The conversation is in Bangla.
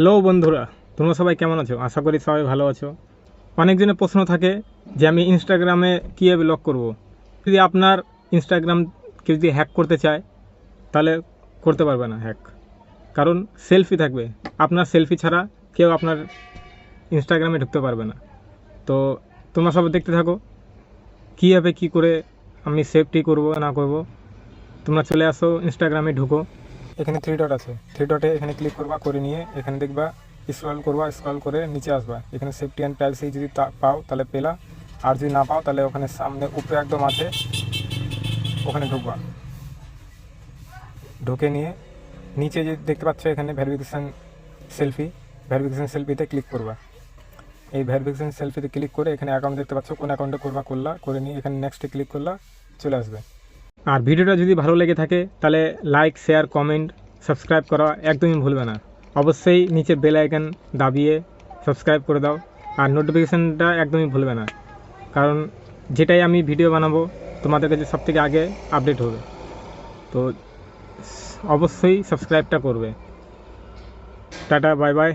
হ্যালো বন্ধুরা, তোমরা সবাই কেমন আছো? আশা করি সবাই ভালো আছো। অনেকজনের প্রশ্ন থাকে যে আমি ইনস্টাগ্রামে কীভাবে লক করব। যদি আপনার ইনস্টাগ্রামকে যদি হ্যাক করতে চায় তাহলে করতে পারবে না হ্যাক, কারণ সেলফি থাকবে। আপনার সেলফি ছাড়া কেউ আপনার ইনস্টাগ্রামে ঢুকতে পারবে না। তো তোমরা সবাই দেখতে থাকো কীভাবে কী করে আমি সেফটি করব না করব। তোমরা চলে আসো, ইনস্টাগ্রামে ঢুকো। এখানে থ্রি ডট আছে, থ্রি ডটে এখানে ক্লিক করবা, করে নিয়ে এখানে দেখবা স্ক্রল করবা, স্ক্রল করে নিচে আসবা। এখানে সেফটি অ্যান্ড প্রাইভেসি যদি পাও তাহলে পেলা, আর যদি না পাও তাহলে ওখানে সামনে উপরে একদম আছে, ওখানে ঢুকবা। ঢুকে নিয়ে নিচে যে দেখতে পাচ্ছ এখানে ভেরিফিকেশান সেলফিতে ক্লিক করবা। এই ভেরিফিকেশান সেলফিতে ক্লিক করে এখানে অ্যাকাউন্ট দেখতে পাচ্ছ, কোন অ্যাকাউন্টে করলা, করে নিয়ে এখানে নেক্সটে ক্লিক করলা, চলে আসবে। আর ভিডিওটা যদি ভালো লেগে থাকে তাহলে লাইক, শেয়ার, কমেন্ট, সাবস্ক্রাইব করা একদমই ভুলবে না। অবশ্যই নিচে বেল আইকন দাবিয়ে সাবস্ক্রাইব করে দাও, আর নোটিফিকেশানটা একদমই ভুলবে না, কারণ যেটাই আমি ভিডিও বানাবো তোমাদের কাছে সবথেকে আগে আপডেট হবে। তো অবশ্যই সাবস্ক্রাইবটা করবে। Tata, bye bye.